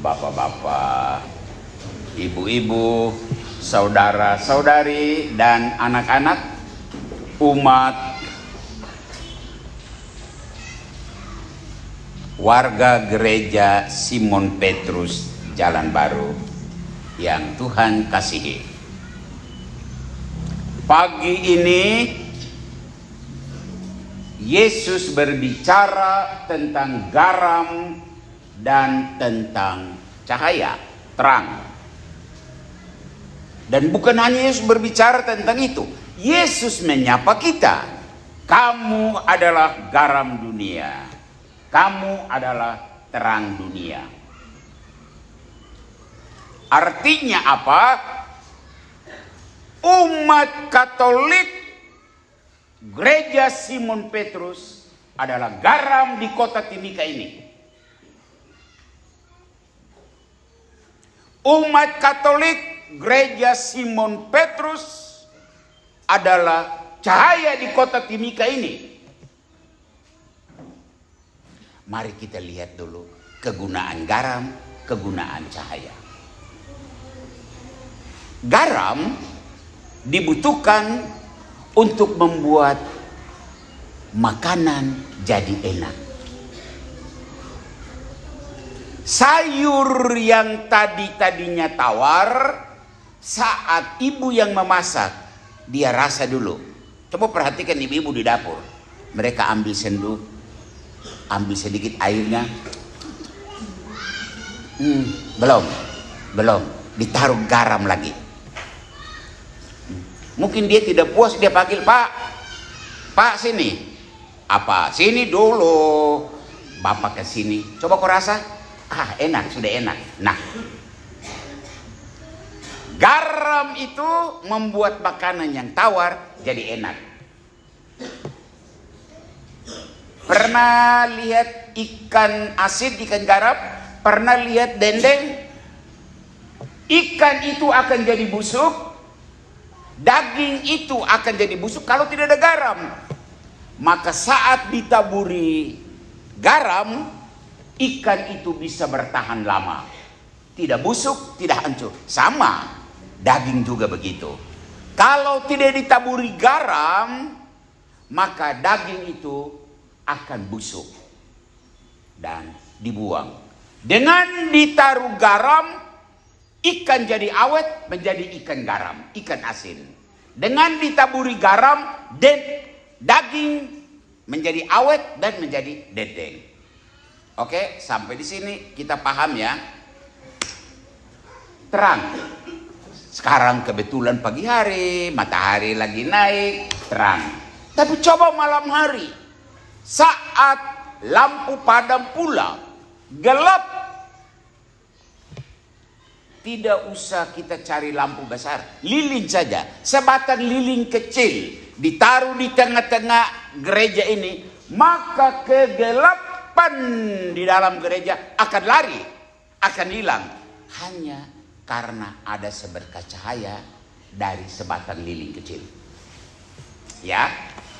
bapak-bapak, ibu-ibu, saudara-saudari, dan anak-anak umat warga gereja Simon Petrus Jalan Baru yang Tuhan kasihi. Pagi ini Yesus berbicara tentang garam dan tentang cahaya, terang. Dan bukan hanya Yesus berbicara tentang itu, Yesus menyapa kita. Kamu adalah garam dunia. Kamu adalah terang dunia. Artinya apa? Umat Katolik Gereja Simon Petrus adalah garam di kota Timika ini. Umat Katolik Gereja Simon Petrus adalah cahaya di kota Timika ini. Mari kita lihat dulu kegunaan garam, kegunaan cahaya. Garam dibutuhkan untuk membuat makanan jadi enak. Sayur yang tadinya tawar, saat ibu yang memasak, dia rasa dulu. Coba perhatikan ibu-ibu di dapur. Mereka ambil sendok, ambil sedikit airnya. Belum. Ditaruh garam lagi. Mungkin dia tidak puas, dia panggil, Pak sini. Apa? Sini dulu. Bapak ke sini. Coba kau rasa. Enak, sudah enak. Nah, garam itu membuat makanan yang tawar jadi enak. Pernah lihat ikan asin, ikan garam? Pernah lihat dendeng? Ikan itu akan jadi busuk, daging itu akan jadi busuk kalau tidak ada garam. Maka saat ditaburi garam, ikan itu bisa bertahan lama. Tidak busuk, tidak hancur. Sama, daging juga begitu. Kalau tidak ditaburi garam, maka daging itu akan busuk dan dibuang. Dengan ditaruh garam, ikan jadi awet, menjadi ikan garam, ikan asin. Dengan ditaburi garam, daging menjadi awet dan menjadi dendeng. Oke, sampai di sini kita paham ya. Terang. Sekarang kebetulan pagi hari, matahari lagi naik, terang. Tapi coba malam hari, saat lampu padam pula, gelap. Tidak usah kita cari lampu besar, lilin saja, sebatang lilin kecil ditaruh di tengah-tengah gereja ini, maka kegelapan di dalam gereja akan lari, akan hilang, hanya karena ada seberkas cahaya dari sebatang lilin kecil. Ya,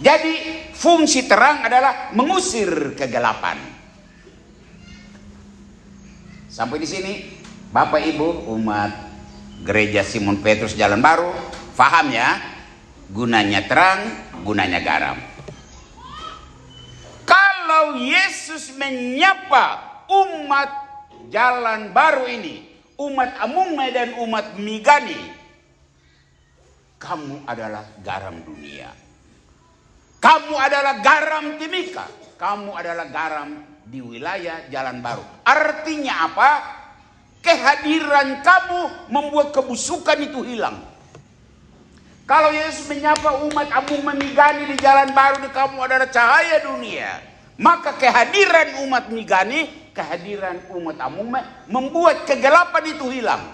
jadi fungsi terang adalah mengusir kegelapan. Sampai di sini, Bapak Ibu umat Gereja Simon Petrus Jalan Baru, paham ya? Gunanya terang, gunanya garam. Kalau Yesus menyapa umat Jalan Baru ini, umat Amunme dan umat Migani, kamu adalah garam dunia. Kamu adalah garam Timika. Kamu adalah garam di wilayah Jalan Baru. Artinya apa? Kehadiran kamu membuat kebusukan itu hilang. Kalau Yesus menyapa umat Amunme Migani di Jalan Baru, kamu adalah cahaya dunia. Maka kehadiran umat Migani, kehadiran umat Amunme membuat kegelapan itu hilang.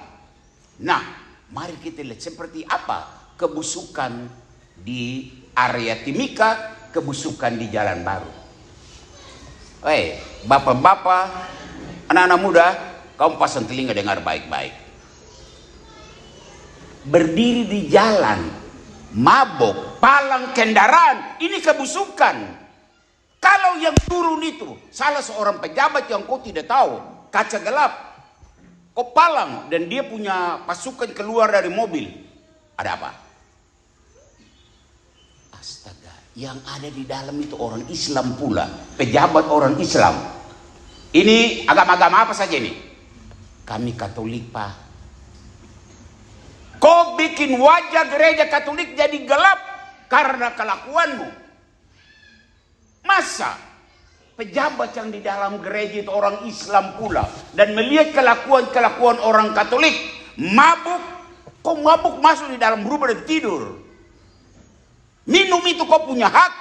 Nah, mari kita lihat seperti apa kebusukan di area Timika, kebusukan di Jalan Baru. Bapak-bapak, anak-anak muda, kamu pasang telinga dengar baik-baik. Berdiri di jalan, mabok, palang kendaraan, ini kebusukan. Kalau yang turun itu salah seorang pejabat yang kau tidak tahu, kaca gelap, Kau palang dan dia punya pasukan keluar dari mobil. Ada apa? Astaga, yang ada di dalam itu orang Islam pula, pejabat orang Islam. Ini agama-agama apa saja ini? Kami Katolik, Pak. Kau bikin wajah gereja Katolik jadi gelap karena kelakuanmu. Masa pejabat yang di dalam gereja itu orang Islam pula dan melihat kelakuan-kelakuan orang Katolik, mabuk, kau mabuk masuk di dalam rumah dan tidur. Minum itu kau punya hak,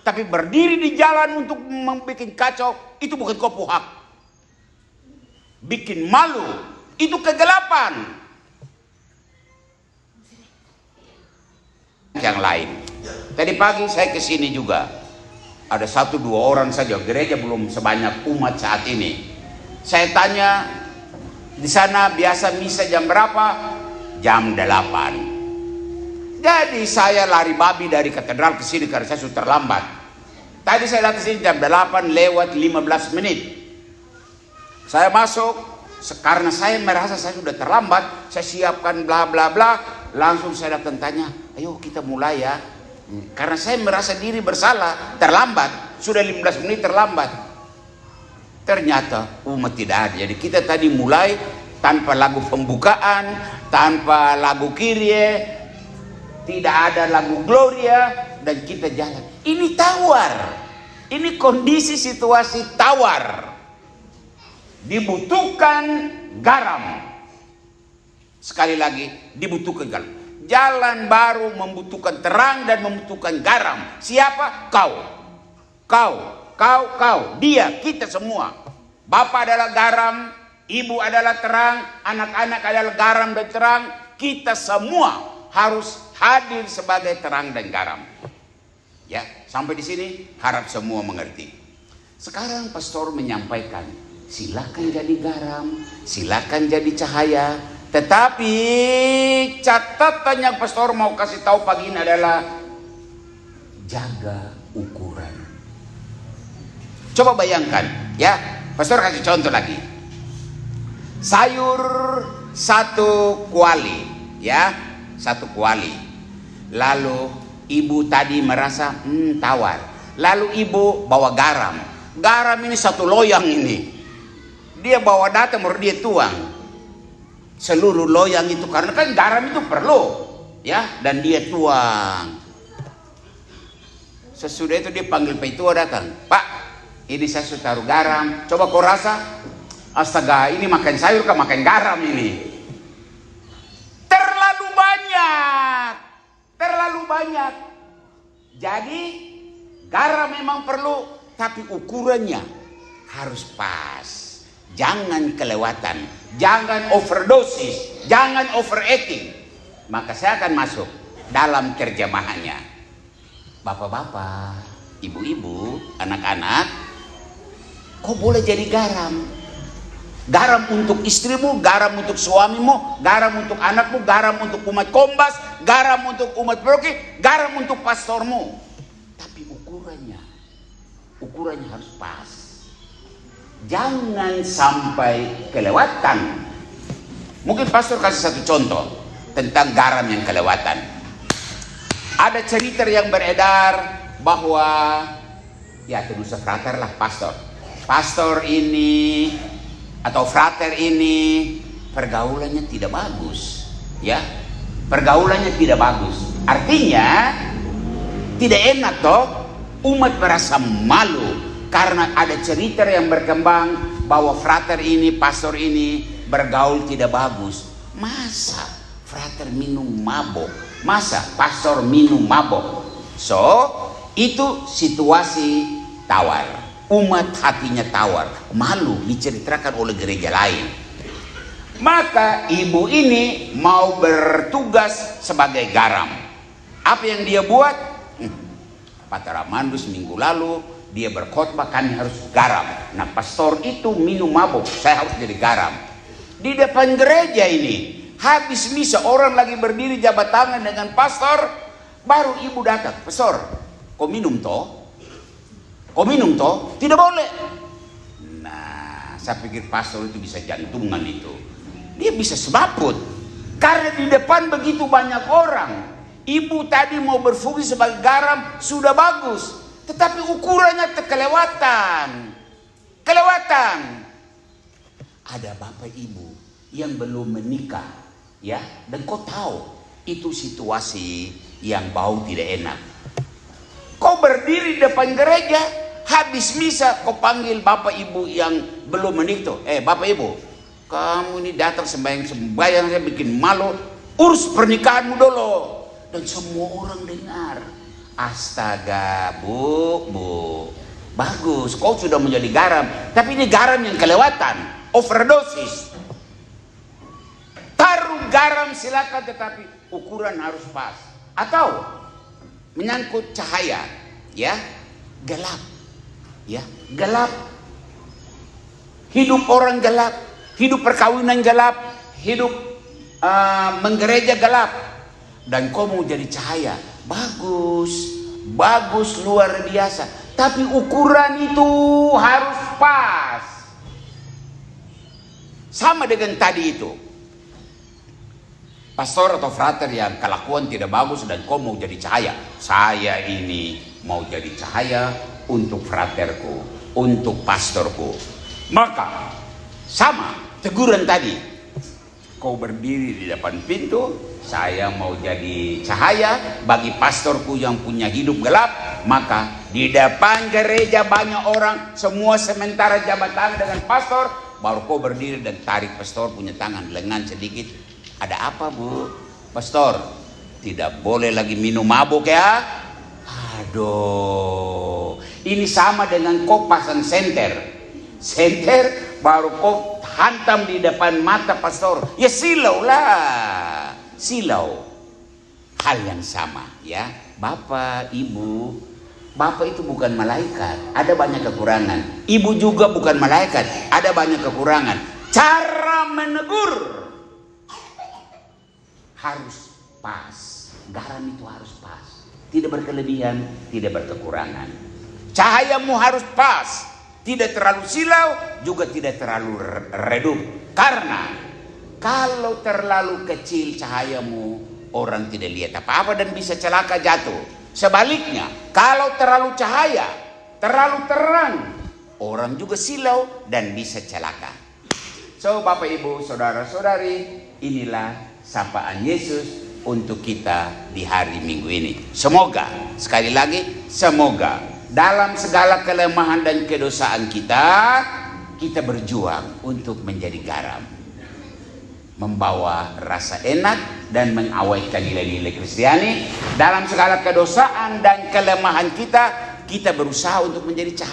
tapi berdiri di jalan untuk membuat kacau itu bukan kau punya hak. Bikin malu itu kegelapan. Yang lain, tadi pagi saya kesini juga, ada 1-2 orang saja, gereja belum sebanyak umat saat ini. Saya tanya, di sana biasa misa jam berapa? Jam 8. Jadi saya lari babi dari katedral ke sini karena saya sudah terlambat. Tadi saya datang sini jam 8 lewat 15 menit. Saya masuk, karena saya merasa saya sudah terlambat, saya siapkan bla bla bla, langsung saya datang tanya, ayo kita mulai ya. Karena saya merasa diri bersalah, terlambat, sudah 15 menit terlambat. Ternyata umat tidak ada. Jadi kita tadi mulai tanpa lagu pembukaan, tanpa lagu Kyrie, tidak ada lagu Gloria, dan kita jalan. Ini tawar. Ini kondisi situasi tawar. Dibutuhkan garam. Sekali lagi, dibutuhkan garam. Jalan baru membutuhkan terang dan membutuhkan garam. Siapa? Kau. Dia, kita semua. Bapak adalah garam, ibu adalah terang, anak-anak adalah garam dan terang. Kita semua harus hadir sebagai terang dan garam. Ya, sampai di sini harap semua mengerti. Sekarang pastor menyampaikan, silakan jadi garam, silakan jadi cahaya. Tetapi catatan yang pastor mau kasih tahu pagi ini adalah jaga ukuran. Coba bayangkan, ya, pastor kasih contoh lagi. Sayur 1 kuali, ya, 1 kuali. Lalu ibu tadi merasa tawar. Lalu ibu bawa garam. Garam ini 1 loyang ini. Dia bawa datang baru dia tuang. Seluruh loyang itu karena kan garam itu perlu, ya, dan dia tuang. Sesudah itu dia panggil paitua datang, Pak, ini saya sudah taruh garam, coba kau rasa. Astaga, ini makan sayur kah makan garam ini? Terlalu banyak. Jadi garam memang perlu, tapi ukurannya harus pas. Jangan kelewatan, jangan overdosis, jangan overeating. Maka saya akan masuk dalam terjemahannya. Bapak-bapak, ibu-ibu, anak-anak, kau boleh jadi garam. Garam untuk istrimu, garam untuk suamimu, garam untuk anakmu, garam untuk umat Kombas, garam untuk umat Proki, garam untuk pastormu. Tapi ukurannya harus pas. Jangan sampai kelewatan. Mungkin pastor kasih 1 contoh tentang garam yang kelewatan. Ada cerita yang beredar bahwa, ya itu Nusa Frater lah pastor. Pastor ini atau frater ini pergaulannya tidak bagus, ya. Pergaulannya tidak bagus. Artinya tidak enak toh, umat merasa malu. Karena ada cerita yang berkembang bahwa frater ini, pastor ini bergaul tidak bagus. Masa frater minum mabok? Masa pastor minum mabok? So, itu situasi tawar. Umat hatinya tawar. Malu diceritakan oleh gereja lain. Maka ibu ini mau bertugas sebagai garam. Apa yang dia buat? Pater Amandus minggu lalu dia berkhotbah kami harus garam. Nah pastor itu minum mabuk, saya harus jadi garam. Di depan gereja ini, habis misa orang lagi berdiri jabat tangan dengan pastor, baru ibu datang, pastor, kau minum toh? Kau minum toh? Tidak boleh. Nah, saya pikir pastor itu bisa jantungan itu. dia bisa semaput. Karena di depan begitu banyak orang. Ibu tadi mau berfungsi sebagai garam sudah bagus, tetapi ukurannya kelewatan. Ada bapak ibu yang belum menikah, ya, dan kau tahu itu situasi yang bau tidak enak. Kau berdiri depan gereja, habis misa kau panggil bapak ibu yang belum menikah. Bapak ibu, kamu ini datang sembahyang saya bikin malu, urus pernikahanmu dulu. Dan semua orang dengar. Astaga, bu, bagus, kau sudah menjadi garam, tapi ini garam yang kelewatan, overdosis. Taruh garam silakan, tetapi ukuran harus pas. Atau menyangkut cahaya, ya, gelap, ya, gelap. Hidup orang gelap, hidup perkawinan gelap, hidup menggereja gelap. Dan kau mau jadi cahaya, bagus luar biasa. Tapi ukuran itu harus pas. Sama dengan tadi itu. Pastor atau frater yang kelakuan tidak bagus dan kau mau jadi cahaya. Saya ini mau jadi cahaya untuk fraterku, untuk pastorku. Maka sama teguran tadi. Kau berdiri di depan pintu, saya mau jadi cahaya bagi pastorku yang punya hidup gelap. Maka di depan gereja banyak orang, semua sementara jabat tangan dengan pastor. Baru kau berdiri dan tarik pastor punya tangan lengan sedikit. Ada apa, bu? Pastor, tidak boleh lagi minum mabuk ya. Aduh, ini sama dengan kau pasang senter baru kau hantam di depan mata pastor, ya silau lah, silau. Hal yang sama, ya, bapak, ibu. Bapak itu bukan malaikat, ada banyak kekurangan. Ibu juga bukan malaikat, ada banyak kekurangan. Cara menegur harus pas. Garam itu harus pas, tidak berkelebihan, tidak berkekurangan. Cahayamu harus pas, tidak terlalu silau, juga tidak terlalu redup. Karena kalau terlalu kecil cahayamu, orang tidak lihat apa-apa dan bisa celaka jatuh. Sebaliknya, kalau terlalu cahaya, terlalu terang, orang juga silau dan bisa celaka. So, Bapak Ibu, saudara-saudari, inilah sapaan Yesus untuk kita di hari Minggu ini. Semoga, sekali lagi, semoga dalam segala kelemahan dan kedosaan kita berjuang untuk menjadi garam, membawa rasa enak dan mengawetkan nilai-nilai Kristiani. Dalam segala kedosaan dan kelemahan kita berusaha untuk menjadi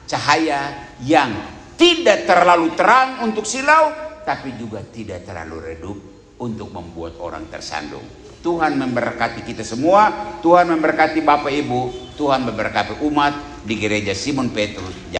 cahaya yang tidak terlalu terang untuk silau, tapi juga tidak terlalu redup untuk membuat orang tersandung. Tuhan memberkati kita semua. Tuhan memberkati Bapak Ibu. Tuhan memberkati umat di gereja Simon Petrus.